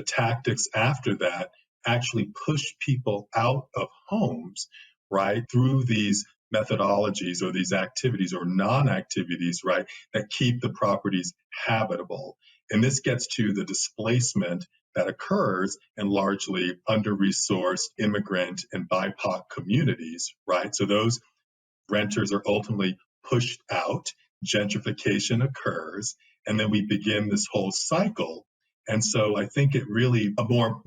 tactics after that actually push people out of homes, right, through these methodologies or these activities or non-activities, right, that keep the properties habitable. And this gets to the displacement that occurs in largely under-resourced immigrant and BIPOC communities, right? So those renters are ultimately pushed out, gentrification occurs, and then we begin this whole cycle. And so I think it really, a more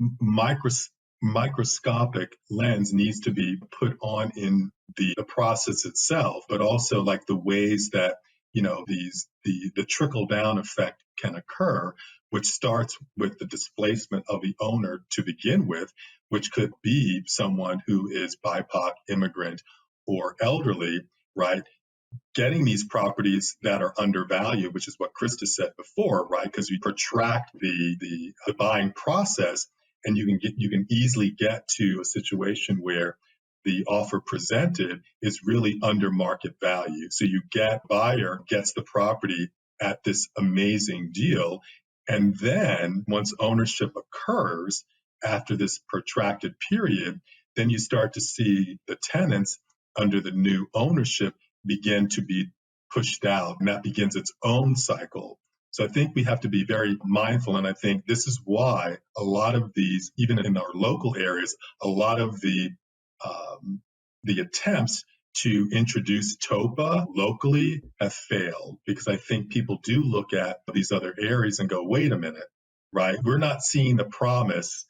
microscopic lens needs to be put on in the process itself, but also like the ways that, the trickle down effect can occur, which starts with the displacement of the owner to begin with, which could be someone who is BIPOC, immigrant, or elderly, right? Getting these properties that are undervalued, which is what Krista said before, right? Because you protract the buying process, and you can easily get to a situation where the offer presented is really under market value. So buyer gets the property at this amazing deal, and then once ownership occurs after this protracted period, then you start to see the tenants under the new ownership begin to be pushed out, and that begins its own cycle. So I think we have to be very mindful, and I think this is why a lot of these, even in our local areas, a lot of the attempts to introduce TOPA locally have failed, because I think people do look at these other areas and go, wait a minute, right? We're not seeing the promise,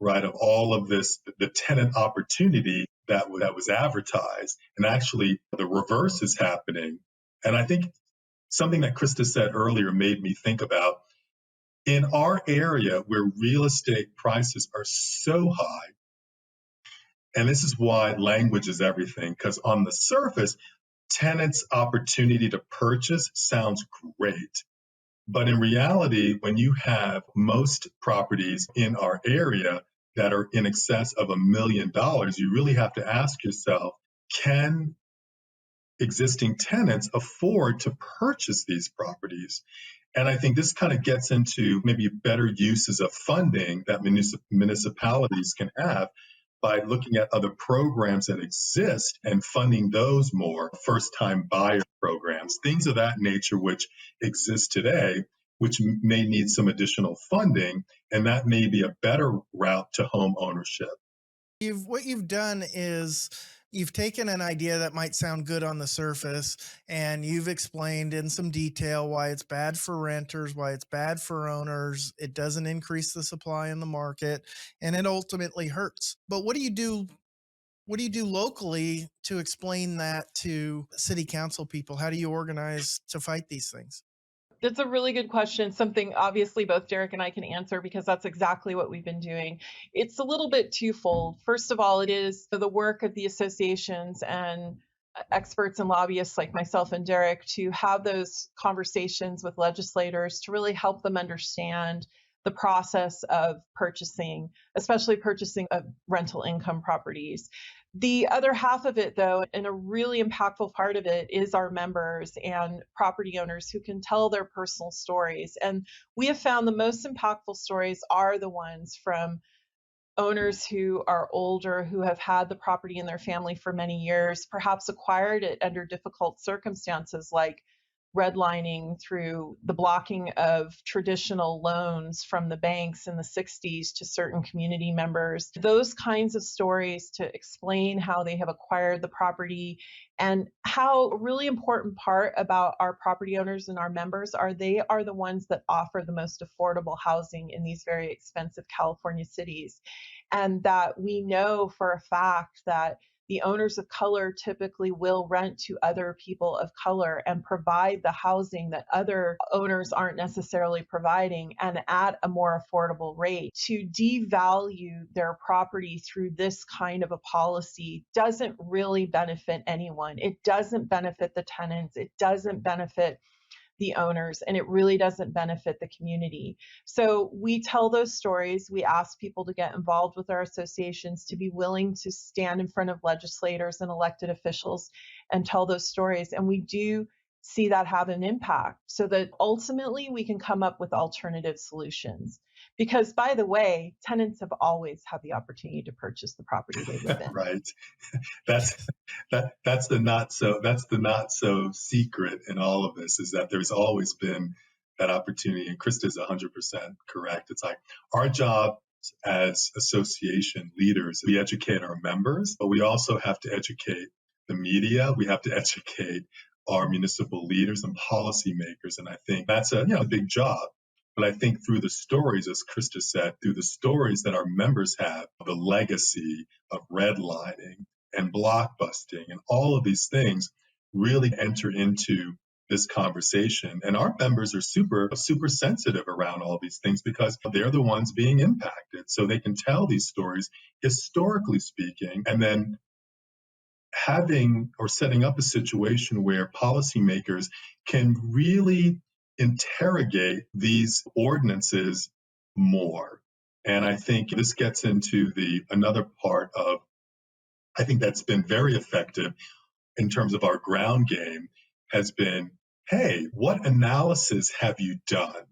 right, of all of this, the tenant opportunity that was advertised. And actually, the reverse is happening. And I think something that Krista said earlier made me think about, in our area where real estate prices are so high, and this is why language is everything, because on the surface, tenants' opportunity to purchase sounds great. But in reality, when you have most properties in our area that are in excess of $1 million, you really have to ask yourself, can existing tenants afford to purchase these properties? And I think this kind of gets into maybe better uses of funding that municipalities can have by looking at other programs that exist and funding those more, first-time buyer programs, things of that nature which exist today, which may need some additional funding, and that may be a better route to home ownership. What you've done is you've taken an idea that might sound good on the surface, and you've explained in some detail why it's bad for renters, why it's bad for owners. It doesn't increase the supply in the market, and it ultimately hurts. But what do you do? What do you do locally to explain that to city council people? How do you organize to fight these things? That's a really good question. Something obviously both Derek and I can answer, because that's exactly what we've been doing. It's a little bit twofold. First of all, it is the work of the associations and experts and lobbyists like myself and Derek to have those conversations with legislators to really help them understand the process of purchasing, especially purchasing of rental income properties. The other half of it, though, and a really impactful part of it, is our members and property owners who can tell their personal stories. And we have found the most impactful stories are the ones from owners who are older, who have had the property in their family for many years, perhaps acquired it under difficult circumstances like redlining, through the blocking of traditional loans from the banks in the 60s to certain community members. Those kinds of stories to explain how they have acquired the property, and how a really important part about our property owners and our members are they are the ones that offer the most affordable housing in these very expensive California cities. And that we know for a fact that the owners of color typically will rent to other people of color and provide the housing that other owners aren't necessarily providing, and at a more affordable rate. To devalue their property through this kind of a policy doesn't really benefit anyone. It doesn't benefit the tenants. It doesn't benefit the owners, and it really doesn't benefit the community. So we tell those stories. We ask people to get involved with our associations, to be willing to stand in front of legislators and elected officials and tell those stories. And we do see that have an impact, so that ultimately we can come up with alternative solutions. Because, by the way, tenants have always had the opportunity to purchase the property they live in. Right. That's that's the not so secret in all of this, is that there's always been that opportunity. And Krista's 100% correct. It's like our job as association leaders, we educate our members, but we also have to educate the media. We have to educate our municipal leaders and policymakers. And I think that's a big job. But I think through the stories, as Krista said, through the stories that our members have, the legacy of redlining and blockbusting and all of these things really enter into this conversation. And our members are super sensitive around all these things because they're the ones being impacted. So they can tell these stories historically speaking, and then having or setting up a situation where policymakers can really interrogate these ordinances more. And I think this gets into another part of, I think that's been very effective in terms of our ground game, has been, hey, what analysis have you done?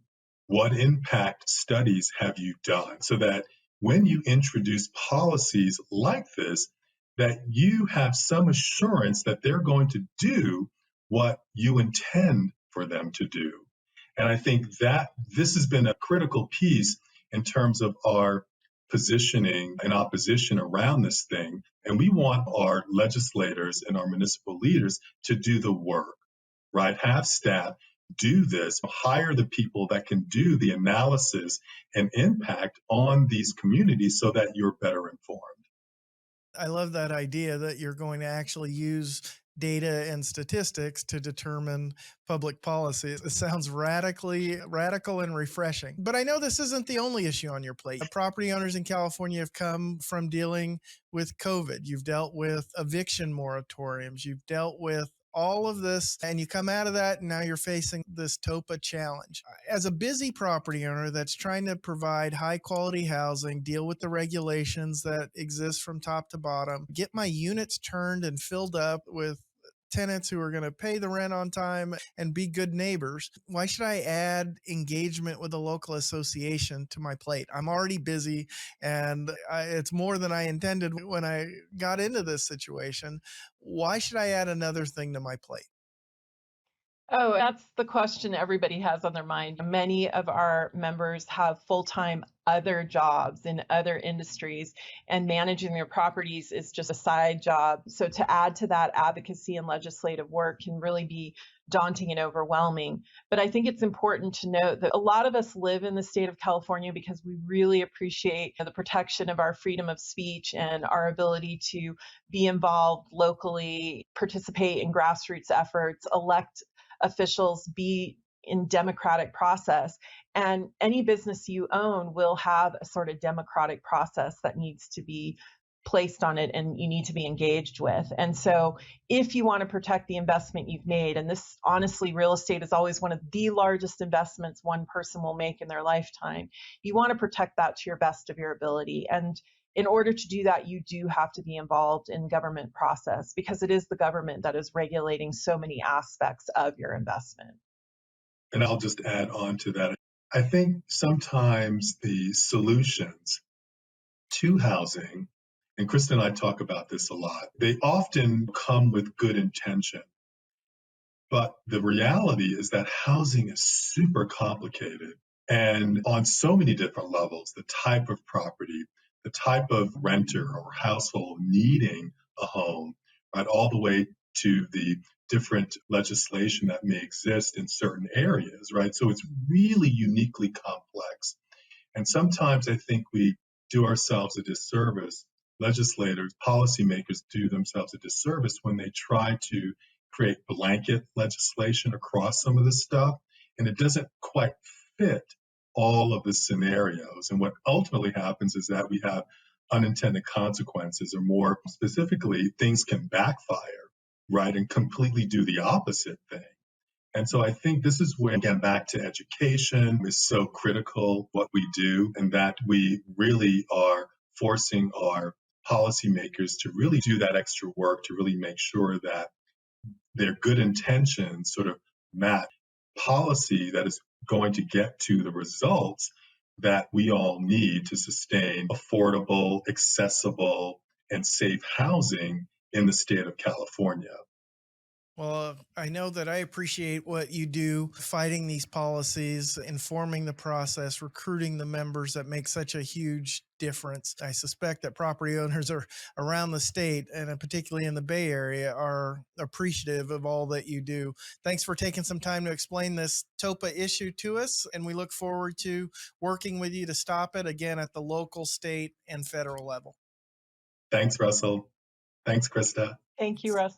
What impact studies have you done? So that when you introduce policies like this, that you have some assurance that they're going to do what you intend for them to do. And I think that this has been a critical piece in terms of our positioning and opposition around this thing. And we want our legislators and our municipal leaders to do the work, right? Have staff do this, hire the people that can do the analysis and impact on these communities so that you're better informed. I love that idea that you're going to actually use data and statistics to determine public policy. It sounds radical and refreshing. But I know this isn't the only issue on your plate. Property owners in California have come from dealing with COVID. You've dealt with eviction moratoriums. You've dealt with all of this, and you come out of that, and now you're facing this TOPA challenge. As a busy property owner that's trying to provide high quality housing, deal with the regulations that exist from top to bottom, get my units turned and filled up with tenants who are going to pay the rent on time and be good neighbors, why should I add engagement with a local association to my plate? I'm already busy, and it's more than I intended when I got into this situation. Why should I add another thing to my plate? Oh, that's the question everybody has on their mind. Many of our members have full-time other jobs in other industries, and managing their properties is just a side job. So to add to that, advocacy and legislative work can really be daunting and overwhelming. But I think it's important to note that a lot of us live in the state of California because we really appreciate the protection of our freedom of speech and our ability to be involved locally, participate in grassroots efforts, elect officials, be in democratic process. And any business you own will have a sort of democratic process that needs to be placed on it and you need to be engaged with. And so if you want to protect the investment you've made, and this honestly, real estate is always one of the largest investments one person will make in their lifetime, you want to protect that to your best of your ability. And in order to do that, you do have to be involved in government process because it is the government that is regulating so many aspects of your investment. And I'll just add on to that. I think sometimes the solutions to housing, and Krista and I talk about this a lot, they often come with good intention. But the reality is that housing is super complicated and on so many different levels, the type of property, the type of renter or household needing a home, right, all the way to the different legislation that may exist in certain areas, right? So it's really uniquely complex. And sometimes I think we do ourselves a disservice, legislators, policymakers do themselves a disservice when they try to create blanket legislation across some of this stuff, and it doesn't quite fit all of the scenarios. And what ultimately happens is that we have unintended consequences, or more specifically, things can backfire, right, and completely do the opposite thing. And so I think this is where, again, back to education is so critical, what we do, and that we really are forcing our policymakers to really do that extra work to really make sure that their good intentions sort of match policy that is going to get to the results that we all need to sustain affordable, accessible, and safe housing in the state of California. Well, I know that I appreciate what you do, fighting these policies, informing the process, recruiting the members that make such a huge difference. I suspect that property owners are around the state, and particularly in the Bay Area, are appreciative of all that you do. Thanks for taking some time to explain this TOPA issue to us, and we look forward to working with you to stop it again at the local, state, and federal level. Thanks, Russell. Thanks, Krista. Thank you, Russell.